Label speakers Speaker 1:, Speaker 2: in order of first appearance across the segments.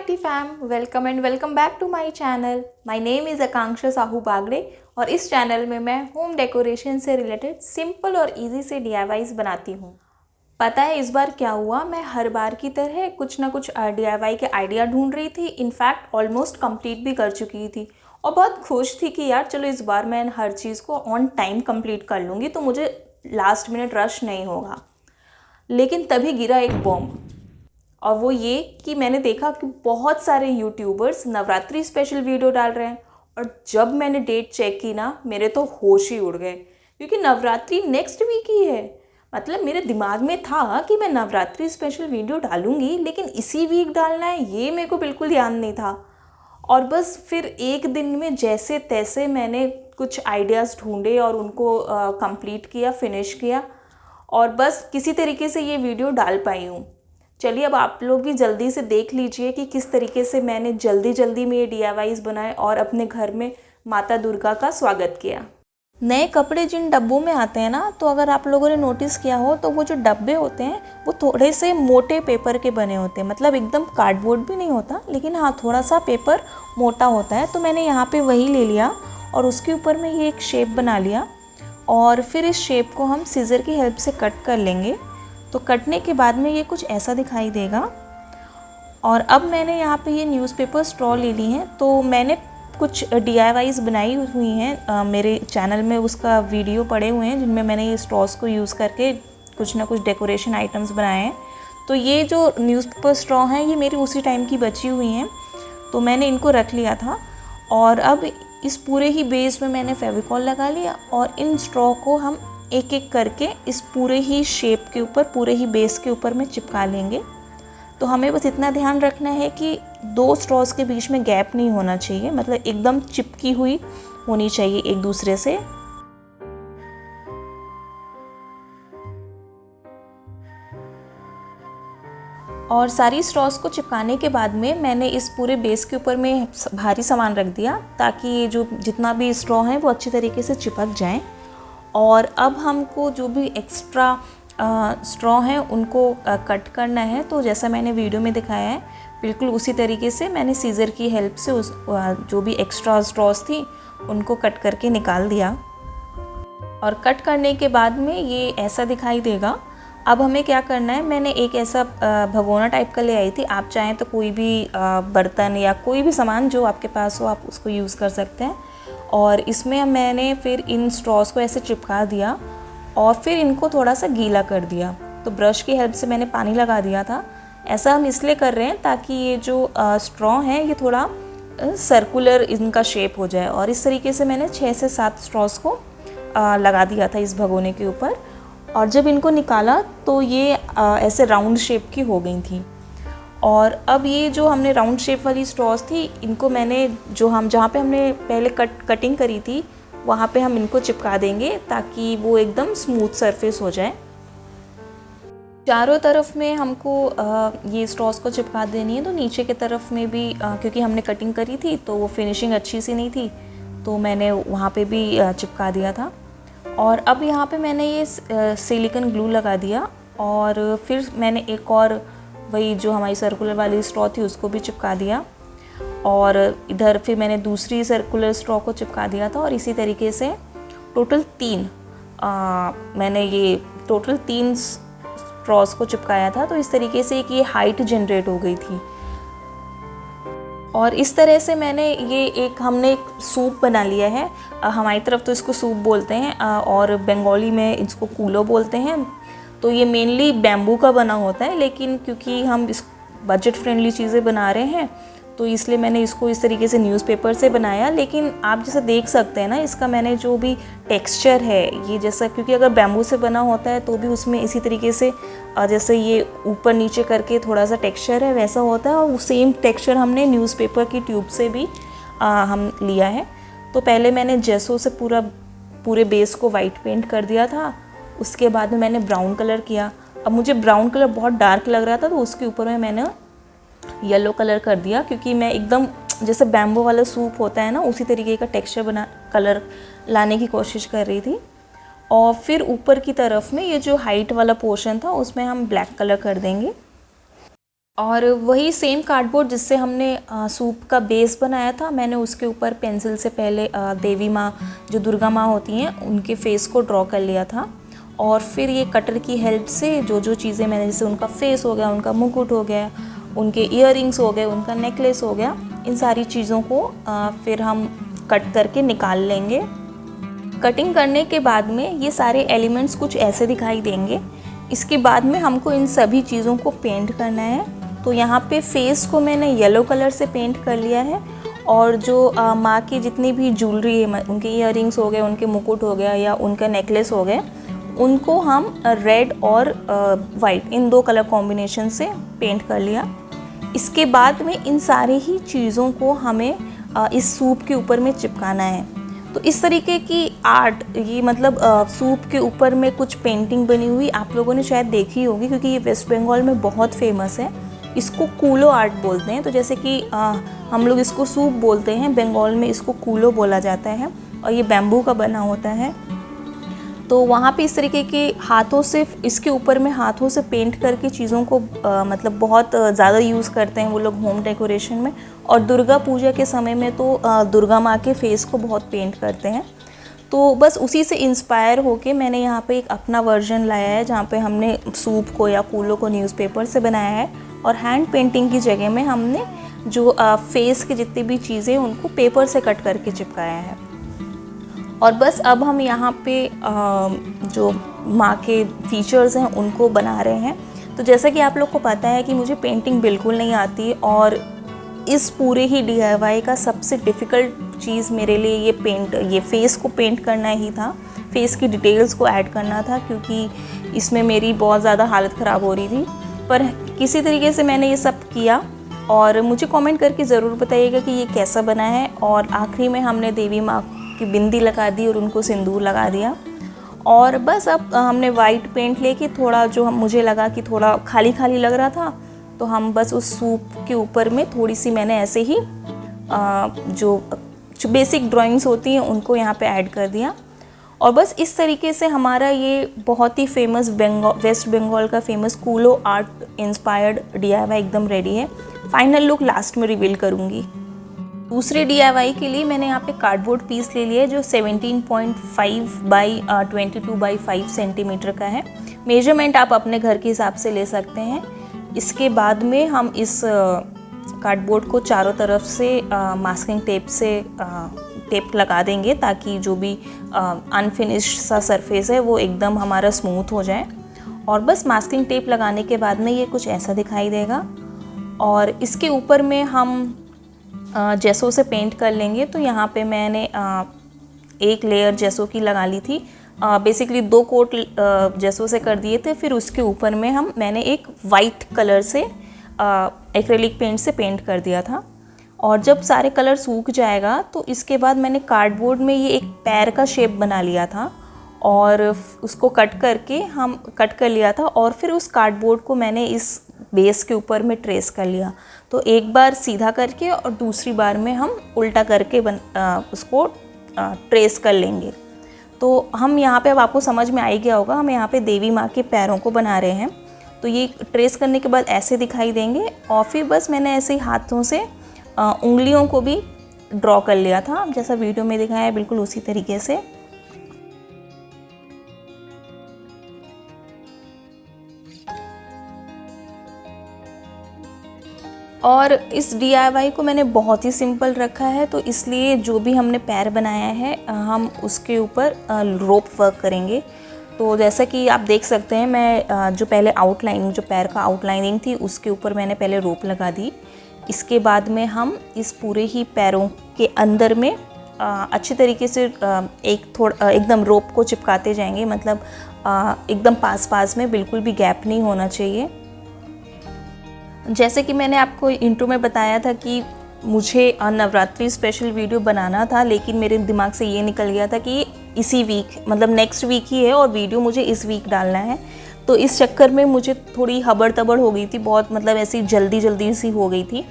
Speaker 1: IT fam, welcome and welcome back to my channel. My name is आकांक्षा साहू बागड़े और इस channel में मैं home decoration से रिलेटेड सिंपल और इजी से DIYs बनाती हूँ। पता है इस बार क्या हुआ, मैं हर बार की तरह कुछ ना कुछ DIY के आइडिया ढूंढ रही थी। इनफैक्ट ऑलमोस्ट कंप्लीट भी कर चुकी थी और बहुत खुश थी कि यार चलो इस बार मैं हर चीज़ को ऑन टाइम कंप्लीट कर लूँगी तो मुझे लास्ट मिनट रश नहीं होगा। लेकिन तभी गिरा एक बॉम्ब, और वो ये कि मैंने देखा कि बहुत सारे यूट्यूबर्स नवरात्रि स्पेशल वीडियो डाल रहे हैं। और जब मैंने डेट चेक की ना, मेरे तो होश ही उड़ गए, क्योंकि नवरात्रि नेक्स्ट वीक ही है। मतलब मेरे दिमाग में था कि मैं नवरात्रि स्पेशल वीडियो डालूंगी, लेकिन इसी वीक डालना है ये मेरे को बिल्कुल ध्यान नहीं था। और बस फिर एक दिन में जैसे तैसे मैंने कुछ आइडियाज़ ढूंढे और उनको कंप्लीट किया, फिनिश किया, और बस किसी तरीके से ये वीडियो डाल पाई हूँ। चलिए अब आप लोग भी जल्दी से देख लीजिए कि किस तरीके से मैंने जल्दी में ये DIYs बनाए और अपने घर में माता दुर्गा का स्वागत किया। नए कपड़े जिन डब्बों में आते हैं ना, तो अगर आप लोगों ने नोटिस किया हो तो वो जो डब्बे होते हैं वो थोड़े से मोटे पेपर के बने होते हैं। मतलब एकदम कार्डबोर्ड भी नहीं होता, लेकिन हाँ थोड़ा सा पेपर मोटा होता है। तो मैंने यहाँ पे वही ले लिया और उसके ऊपर में ये एक शेप बना लिया, और फिर इस शेप को हम सीज़र की हेल्प से कट कर लेंगे। तो कटने के बाद में ये कुछ ऐसा दिखाई देगा। और अब मैंने यहाँ पे ये न्यूज़पेपर स्ट्रॉ ले ली हैं। तो मैंने कुछ DIYs बनाई हुई हैं, मेरे चैनल में उसका वीडियो पड़े हुए हैं जिनमें मैंने ये स्ट्रॉस को यूज़ करके कुछ ना कुछ डेकोरेशन आइटम्स बनाए हैं। तो ये जो न्यूज़पेपर स्ट्रॉ हैं ये मेरी उसी टाइम की बची हुई हैं, तो मैंने इनको रख लिया था। और अब इस पूरे ही बेस में मैंने फेविकॉल लगा लिया और इन स्ट्रॉ को हम एक एक करके इस पूरे ही शेप के ऊपर, पूरे ही बेस के ऊपर में चिपका लेंगे। तो हमें बस इतना ध्यान रखना है कि दो स्ट्रॉस के बीच में गैप नहीं होना चाहिए, मतलब एकदम चिपकी हुई होनी चाहिए एक दूसरे से। और सारी स्ट्रॉस को चिपकाने के बाद में मैंने इस पूरे बेस के ऊपर में भारी सामान रख दिया, ताकि ये जो जितना भी स्ट्रॉ है वो अच्छी तरीके से चिपक जाएं। और अब हमको जो भी एक्स्ट्रा स्ट्रॉ हैं उनको कट करना है। तो जैसा मैंने वीडियो में दिखाया है बिल्कुल उसी तरीके से मैंने सीज़र की हेल्प से उस जो भी एक्स्ट्रा स्ट्रॉस थी उनको कट करके निकाल दिया। और कट करने के बाद में ये ऐसा दिखाई देगा। अब हमें क्या करना है, मैंने एक ऐसा भगोना टाइप का ले आई थी। आप चाहें तो कोई भी बर्तन या कोई भी सामान जो आपके पास हो आप उसको यूज़ कर सकते हैं। और इसमें मैंने फिर इन स्ट्रॉस को ऐसे चिपका दिया और फिर इनको थोड़ा सा गीला कर दिया। तो ब्रश की हेल्प से मैंने पानी लगा दिया था। ऐसा हम इसलिए कर रहे हैं ताकि ये जो स्ट्रॉ है ये थोड़ा सर्कुलर इनका शेप हो जाए। और इस तरीके से मैंने 6 से 7 स्ट्रॉस को लगा दिया था इस भगोने के ऊपर। और जब इनको निकाला तो ये ऐसे राउंड शेप की हो गई थी। और अब ये जो हमने राउंड शेप वाली स्ट्रॉस थी, इनको मैंने जहाँ पे हमने पहले कटिंग करी थी वहाँ पे हम इनको चिपका देंगे, ताकि वो एकदम स्मूथ सरफेस हो जाए। चारों तरफ में हमको ये स्ट्रॉस को चिपका देनी है। तो नीचे के तरफ में भी क्योंकि हमने कटिंग करी थी तो वो फिनिशिंग अच्छी सी नहीं थी, तो मैंने वहाँ पे भी चिपका दिया था। और अब यहाँ पे मैंने ये सिलिकॉन ग्लू लगा दिया और फिर मैंने एक और वही जो हमारी सर्कुलर वाली स्ट्रॉ थी उसको भी चिपका दिया। और इधर फिर मैंने दूसरी सर्कुलर स्ट्रॉ को चिपका दिया था। और इसी तरीके से टोटल 3 मैंने ये टोटल 3 स्ट्रॉस को चिपकाया था। तो इस तरीके से एक ये हाइट जनरेट हो गई थी। और इस तरह से मैंने हमने एक सूप बना लिया है। हमारी तरफ तो इसको सूप बोलते हैं और बंगाली में इसको कूलो बोलते हैं। तो ये मेनली बैम्बू का बना होता है, लेकिन क्योंकि हम इस बजट फ्रेंडली चीज़ें बना रहे हैं तो इसलिए मैंने इसको इस तरीके से न्यूज़पेपर से बनाया। लेकिन आप जैसा देख सकते हैं ना, इसका मैंने जो भी टेक्सचर है ये जैसा, क्योंकि अगर बैम्बू से बना होता है तो भी उसमें इसी तरीके से जैसे ये ऊपर नीचे करके थोड़ा सा टेक्सचर है वैसा होता है। और सेम टेक्सचर हमने न्यूज़पेपर की ट्यूब से भी हम लिया है। तो पहले मैंने जेसो से पूरे बेस को वाइट पेंट कर दिया था। उसके बाद में मैंने ब्राउन कलर किया। अब मुझे ब्राउन कलर बहुत डार्क लग रहा था तो उसके ऊपर में मैंने येलो कलर कर दिया, क्योंकि मैं एकदम जैसे बैम्बू वाला सूप होता है ना उसी तरीके का टेक्सचर कलर लाने की कोशिश कर रही थी। और फिर ऊपर की तरफ में ये जो हाइट वाला पोर्शन था उसमें हम ब्लैक कलर कर देंगे। और वही सेम कार्डबोर्ड जिससे हमने सूप का बेस बनाया था, मैंने उसके ऊपर पेंसिल से पहले देवी माँ जो दुर्गा माँ होती हैं उनके फेस को ड्रॉ कर लिया था। और फिर ये कटर की हेल्प से जो जो चीज़ें मैंने, जैसे उनका फेस हो गया, उनका मुकुट हो गया, उनके इयररिंग्स हो गए, उनका नेकलेस हो गया, इन सारी चीज़ों को फिर हम कट करके निकाल लेंगे। कटिंग करने के बाद में ये सारे एलिमेंट्स कुछ ऐसे दिखाई देंगे। इसके बाद में हमको इन सभी चीज़ों को पेंट करना है। तो यहाँ पे फेस को मैंने येलो कलर से पेंट कर लिया है, और जो माँ की जितनी भी ज्वेलरी है, उनके इयररिंग्स हो गए, उनके मुकुट हो गया या उनका नेकलेस हो गए, उनको हम रेड और वाइट इन 2 कलर कॉम्बिनेशन से पेंट कर लिया। इसके बाद में इन सारी ही चीज़ों को हमें इस सूप के ऊपर में चिपकाना है। तो इस तरीके की आर्ट, ये मतलब सूप के ऊपर में कुछ पेंटिंग बनी हुई आप लोगों ने शायद देखी होगी, क्योंकि ये वेस्ट बंगाल में बहुत फेमस है। इसको कूलो आर्ट बोलते हैं। तो जैसे कि हम लोग इसको सूप बोलते हैं, बंगाल में इसको कूलो बोला जाता है, और ये बैम्बू का बना होता है। तो वहाँ पे इस तरीके के हाथों से, इसके ऊपर में हाथों से पेंट करके चीज़ों को मतलब बहुत ज़्यादा यूज़ करते हैं वो लोग होम डेकोरेशन में। और दुर्गा पूजा के समय में तो दुर्गा माँ के फेस को बहुत पेंट करते हैं। तो बस उसी से इंस्पायर होके मैंने यहाँ पे एक अपना वर्जन लाया है, जहाँ पे हमने सूप को या कूलो को न्यूज़पेपर से बनाया है, और हैंड पेंटिंग की जगह में हमने जो फेस के जितनी भी चीज़ें उनको पेपर से कट करके चिपकाया है। और बस अब हम यहाँ पे जो माँ के फीचर्स हैं उनको बना रहे हैं। तो जैसा कि आप लोग को पता है कि मुझे पेंटिंग बिल्कुल नहीं आती, और इस पूरे ही DIY का सबसे डिफ़िकल्ट चीज़ मेरे लिए ये फेस को पेंट करना ही था, फेस की डिटेल्स को ऐड करना था, क्योंकि इसमें मेरी बहुत ज़्यादा हालत ख़राब हो रही थी। पर किसी तरीके से मैंने ये सब किया, और मुझे कमेंट करके ज़रूर बताइएगा कि ये कैसा बना है। और आखिरी में हमने देवी माँ की बिंदी लगा दी और उनको सिंदूर लगा दिया। और बस अब हमने वाइट पेंट लेके थोड़ा, जो मुझे लगा कि थोड़ा खाली खाली लग रहा था, तो हम बस उस सूप के ऊपर में थोड़ी सी मैंने ऐसे ही जो बेसिक ड्राइंग्स होती हैं उनको यहाँ पे ऐड कर दिया। और बस इस तरीके से हमारा ये बहुत ही फेमस वेस्ट बंगाल का फेमस कूलो आर्ट इंस्पायर्ड DIY एकदम रेडी है। फाइनल लुक लास्ट में रिवील करूँगी। दूसरे DIY के लिए मैंने यहाँ पे कार्डबोर्ड पीस ले लिया है, जो 17.5 बाई 22 बाई 5 सेंटीमीटर का है। मेजरमेंट आप अपने घर के हिसाब से ले सकते हैं। इसके बाद में हम इस कार्डबोर्ड को चारों तरफ से मास्किंग टेप से टेप लगा देंगे, ताकि जो भी अनफिनिश्ड सा सरफेस है वो एकदम हमारा स्मूथ हो जाए। और बस मास्किंग टेप लगाने के बाद में ये कुछ ऐसा दिखाई देगा। और इसके ऊपर में हम जेसो से पेंट कर लेंगे। तो यहाँ पे मैंने एक लेयर जेसो की लगा ली थी, बेसिकली 2 कोट जेसो से कर दिए थे। फिर उसके ऊपर में मैंने एक वाइट कलर से एक्रेलिक पेंट से पेंट कर दिया था। और जब सारे कलर सूख जाएगा तो इसके बाद मैंने कार्डबोर्ड में ये एक पैर का शेप बना लिया था, और उसको कट कर लिया था। और फिर उस कार्डबोर्ड को मैंने इस बेस के ऊपर में ट्रेस कर लिया। तो एक बार सीधा करके और दूसरी बार में हम उल्टा करके उसको ट्रेस कर लेंगे। तो हम यहाँ पे, अब आपको समझ में आ ही गया होगा, हम यहाँ पे देवी माँ के पैरों को बना रहे हैं। तो ये ट्रेस करने के बाद ऐसे दिखाई देंगे। और फिर बस मैंने ऐसे ही हाथों से उंगलियों को भी ड्रॉ कर लिया था, जैसा वीडियो में दिखाया है बिल्कुल उसी तरीके से। और इस DIY को मैंने बहुत ही सिंपल रखा है, तो इसलिए जो भी हमने पैर बनाया है हम उसके ऊपर रोप वर्क करेंगे। तो जैसा कि आप देख सकते हैं, मैं जो पहले आउटलाइनिंग, जो पैर का आउटलाइनिंग थी उसके ऊपर मैंने पहले रोप लगा दी। इसके बाद में हम इस पूरे ही पैरों के अंदर में अच्छे तरीके से एकदम रोप को चिपकाते जाएंगे, मतलब एकदम पास में, बिल्कुल भी गैप नहीं होना चाहिए। जैसे कि मैंने आपको इंट्रो में बताया था कि मुझे नवरात्रि स्पेशल वीडियो बनाना था, लेकिन मेरे दिमाग से ये निकल गया था कि इसी वीक, मतलब नेक्स्ट वीक ही है और वीडियो मुझे इस वीक डालना है। तो इस चक्कर में मुझे थोड़ी हबड़ तबड़ हो गई थी, बहुत मतलब ऐसी जल्दी सी हो गई थी।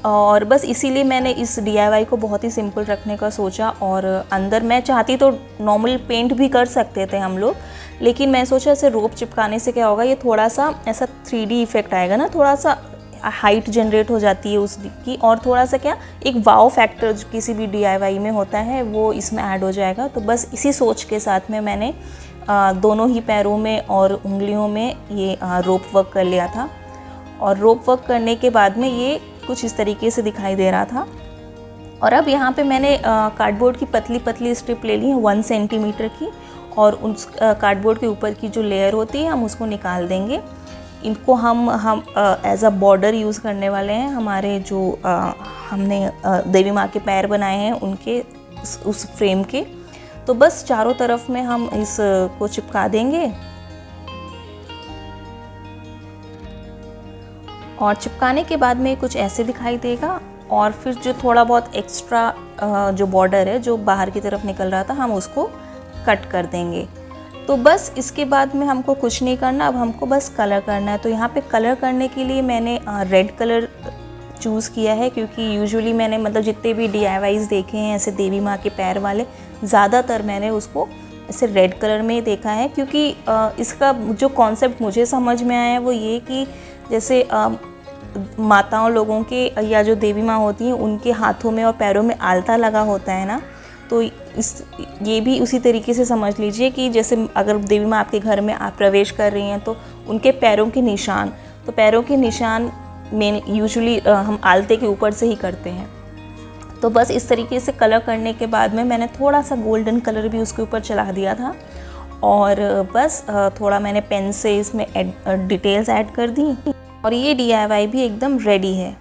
Speaker 1: और बस इसीलिए मैंने इस DIY को बहुत ही सिंपल रखने का सोचा। और अंदर मैं चाहती तो नॉर्मल पेंट भी कर सकते थे हम लोग, लेकिन मैं सोचा ऐसे रोप चिपकाने से क्या होगा, ये थोड़ा सा ऐसा 3D इफेक्ट आएगा ना, थोड़ा सा हाइट जनरेट हो जाती है उसकी, और थोड़ा सा क्या एक वाव फैक्टर जो किसी भी DIY में होता है वो इसमें ऐड हो जाएगा। तो बस इसी सोच के साथ में मैंने दोनों ही पैरों में और उंगलियों में ये रोप वर्क कर लिया था। और रोप वर्क करने के बाद में ये कुछ इस तरीके से दिखाई दे रहा था। और अब यहाँ पे मैंने कार्डबोर्ड की पतली पतली स्ट्रिप ले ली है 1 सेंटीमीटर की, और उस कार्डबोर्ड के ऊपर की जो लेयर होती है हम उसको निकाल देंगे। इनको हम एज अ बॉर्डर यूज़ करने वाले हैं। हमारे जो हमने देवी माँ के पैर बनाए हैं उनके उस फ्रेम के, तो बस चारों तरफ में हम इसको चिपका देंगे। और चिपकाने के बाद में कुछ ऐसे दिखाई देगा। और फिर जो थोड़ा बहुत एक्स्ट्रा जो बॉर्डर है जो बाहर की तरफ निकल रहा था हम उसको कट कर देंगे। तो बस इसके बाद में हमको कुछ नहीं करना, अब हमको बस कलर करना है। तो यहाँ पे कलर करने के लिए मैंने रेड कलर चूज़ किया है, क्योंकि यूजुअली मैंने मतलब जितने भी DIYs देखे हैं ऐसे देवी माँ के पैर वाले, ज़्यादातर मैंने उसको ऐसे रेड कलर में ही देखा है। क्योंकि इसका जो कॉन्सेप्ट मुझे समझ में आया है वो ये कि जैसे माताओं लोगों के या जो देवी माँ होती हैं उनके हाथों में और पैरों में आलता लगा होता है ना, तो ये भी उसी तरीके से समझ लीजिए कि जैसे अगर देवी माँ आपके घर में आप प्रवेश कर रही हैं तो उनके पैरों के निशान, तो पैरों के निशान मेन यूजुअली हम आलते के ऊपर से ही करते हैं। तो बस इस तरीके से कलर करने के बाद में मैंने थोड़ा सा गोल्डन कलर भी उसके ऊपर चला दिया था, और बस थोड़ा मैंने पेन से इसमें डिटेल्स ऐड कर दी, और ये DIY भी एकदम रेडी है।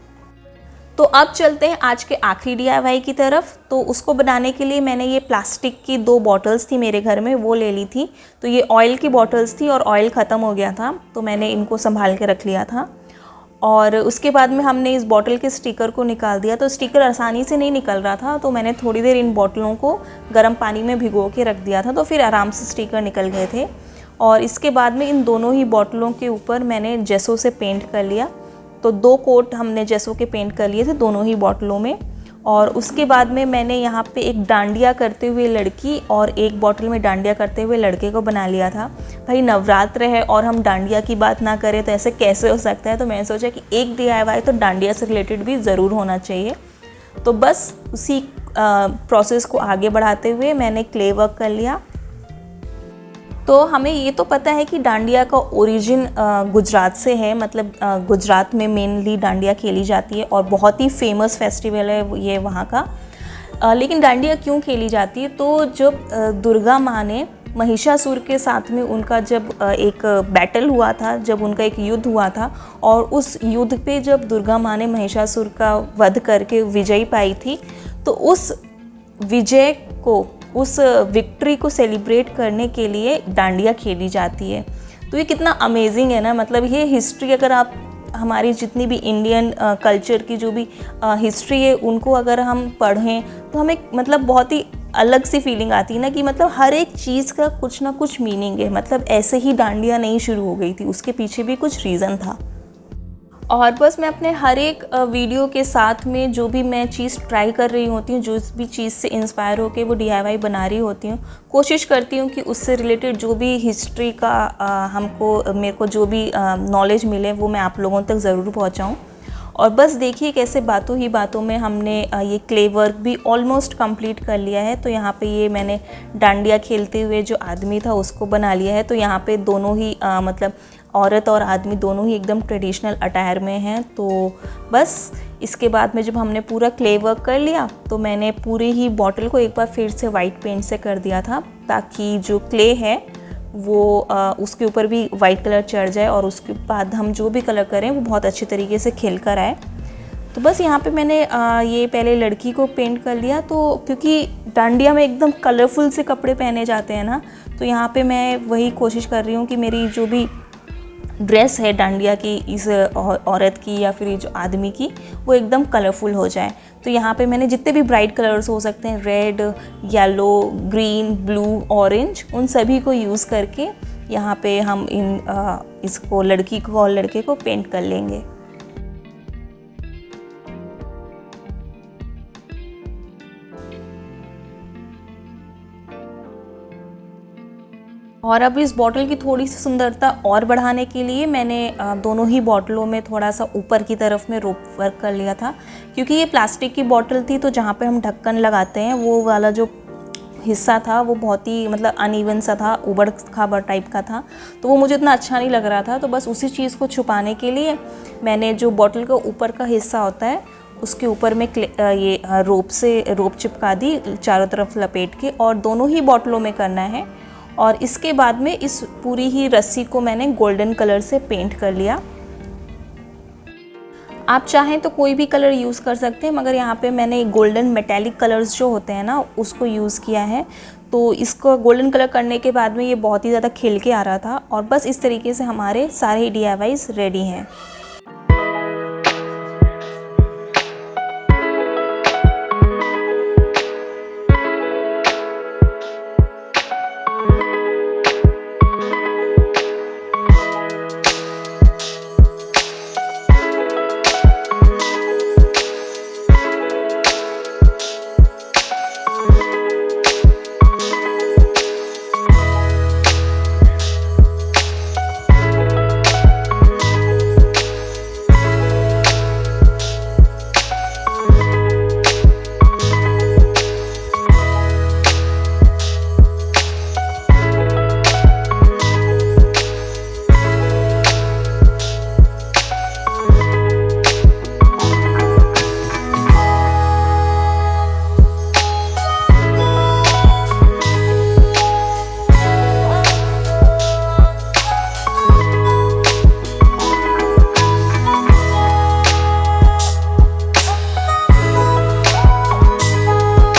Speaker 1: तो अब चलते हैं आज के आखिरी DIY की तरफ। तो उसको बनाने के लिए मैंने ये प्लास्टिक की 2 बॉटल्स थी मेरे घर में, वो ले ली थी। तो ये ऑयल की बॉटल्स थी और ऑयल ख़त्म हो गया था, तो मैंने इनको संभाल के रख लिया था। और उसके बाद में हमने इस बॉटल के स्टिकर को निकाल दिया। तो स्टिकर आसानी से नहीं निकल रहा था, तो मैंने थोड़ी देर इन बॉटलों को गर्म पानी में भिगो के रख दिया था, तो फिर आराम से स्टिकर निकल गए थे। और इसके बाद में इन दोनों ही बॉटलों के ऊपर मैंने जेसो से पेंट कर लिया। तो 2 कोट हमने जेसो के पेंट कर लिए थे दोनों ही बॉटलों में। और उसके बाद में मैंने यहाँ पे एक डांडिया करते हुए लड़की और एक बॉटल में डांडिया करते हुए लड़के को बना लिया था। भाई नवरात्र है और हम डांडिया की बात ना करें तो ऐसे कैसे हो सकता है। तो मैंने सोचा कि एक DIY तो डांडिया से रिलेटेड भी ज़रूर होना चाहिए। तो बस उसी प्रोसेस को आगे बढ़ाते हुए मैंने क्ले वर्क कर लिया। तो हमें ये तो पता है कि डांडिया का ओरिजिन गुजरात से है, मतलब गुजरात में मेनली डांडिया खेली जाती है और बहुत ही फेमस फेस्टिवल है ये वहाँ का। लेकिन डांडिया क्यों खेली जाती है, तो जब दुर्गा माँ ने महिषासुर के साथ में उनका जब एक बैटल हुआ था, जब उनका एक युद्ध हुआ था, और उस युद्ध पे जब दुर्गा माँ ने महिषासुर का वध करके विजय पाई थी, तो उस विजय को, उस विक्ट्री को सेलिब्रेट करने के लिए डांडिया खेली जाती है। तो ये कितना अमेजिंग है ना, मतलब ये हिस्ट्री अगर आप हमारी जितनी भी इंडियन कल्चर की जो भी हिस्ट्री है उनको अगर हम पढ़ें तो हमें मतलब बहुत ही अलग सी फीलिंग आती है ना, कि मतलब हर एक चीज़ का कुछ ना कुछ मीनिंग है। मतलब ऐसे ही डांडिया नहीं शुरू हो गई थी, उसके पीछे भी कुछ रीज़न था। और बस मैं अपने हर एक वीडियो के साथ में जो भी मैं चीज़ ट्राई कर रही होती हूँ, जो भी चीज़ से इंस्पायर होकर वो DIY बना रही होती हूँ, कोशिश करती हूँ कि उससे रिलेटेड जो भी हिस्ट्री का मेरे को जो भी नॉलेज मिले वो मैं आप लोगों तक ज़रूर पहुँचाऊँ। और बस देखिए कैसे बातों ही बातों में हमने ये क्ले वर्क भी ऑलमोस्ट कंप्लीट कर लिया है। तो यहाँ पे ये मैंने डांडिया खेलते हुए जो आदमी था उसको बना लिया है। तो यहाँ पे दोनों ही मतलब औरत और आदमी दोनों ही एकदम ट्रेडिशनल अटायर में हैं। तो बस इसके बाद में जब हमने पूरा क्ले वर्क कर लिया तो मैंने पूरी ही बॉटल को एक बार फिर से वाइट पेंट से कर दिया था, ताकि जो क्ले है वो उसके ऊपर भी वाइट कलर चढ़ जाए और उसके बाद हम जो भी कलर करें वो बहुत अच्छे तरीके से खिल कर आए। तो बस यहाँ पे मैंने ये पहले लड़की को पेंट कर लिया। तो क्योंकि डांडिया में एकदम कलरफुल से कपड़े पहने जाते हैं ना, तो यहाँ पे मैं वही कोशिश कर रही हूँ कि मेरी जो भी ड्रेस है डांडिया की, इस औरत की या फिर जो आदमी की, वो एकदम कलरफुल हो जाए। तो यहाँ पे मैंने जितने भी ब्राइट कलर्स हो सकते हैं, red, yellow, green, blue, orange, उन सभी को यूज़ करके यहाँ पे हम इसको लड़की को और लड़के को पेंट कर लेंगे। और अब इस बॉटल की थोड़ी सी सुंदरता और बढ़ाने के लिए मैंने दोनों ही बॉटलों में थोड़ा सा ऊपर की तरफ में रोप वर्क कर लिया था, क्योंकि ये प्लास्टिक की बॉटल थी तो जहाँ पे हम ढक्कन लगाते हैं वो वाला जो हिस्सा था वो बहुत ही मतलब अनइवन सा था, उबड़ खाबड़ टाइप का था, तो वो मुझे इतना अच्छा नहीं लग रहा था। तो बस उसी चीज़ को छुपाने के लिए मैंने जो बॉटल का ऊपर का हिस्सा होता है उसके ऊपर में ये रोप चिपका दी चारों तरफ लपेट के, और दोनों ही बॉटलों में करना है। और इसके बाद में इस पूरी ही रस्सी को मैंने गोल्डन कलर से पेंट कर लिया। आप चाहें तो कोई भी कलर यूज़ कर सकते हैं, मगर यहाँ पे मैंने गोल्डन मेटेलिक कलर्स जो होते हैं ना उसको यूज़ किया है। तो इसको गोल्डन कलर करने के बाद में ये बहुत ही ज़्यादा खिल के आ रहा था। और बस इस तरीके से हमारे सारे DIYs रेडी हैं।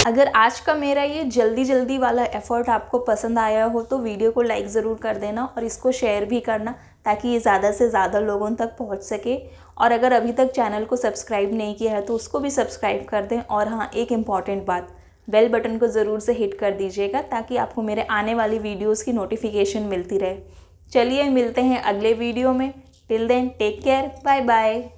Speaker 1: अगर आज का मेरा ये जल्दी वाला एफ़र्ट आपको पसंद आया हो तो वीडियो को लाइक ज़रूर कर देना और इसको शेयर भी करना, ताकि ये ज़्यादा से ज़्यादा लोगों तक पहुंच सके। और अगर अभी तक चैनल को सब्सक्राइब नहीं किया है तो उसको भी सब्सक्राइब कर दें। और हाँ, एक इम्पॉर्टेंट बात, बेल बटन को ज़रूर से हिट कर दीजिएगा ताकि आपको मेरे आने वाली वीडियोज़ की नोटिफिकेशन मिलती रहे। चलिए मिलते हैं अगले वीडियो में। Till then take care, bye bye.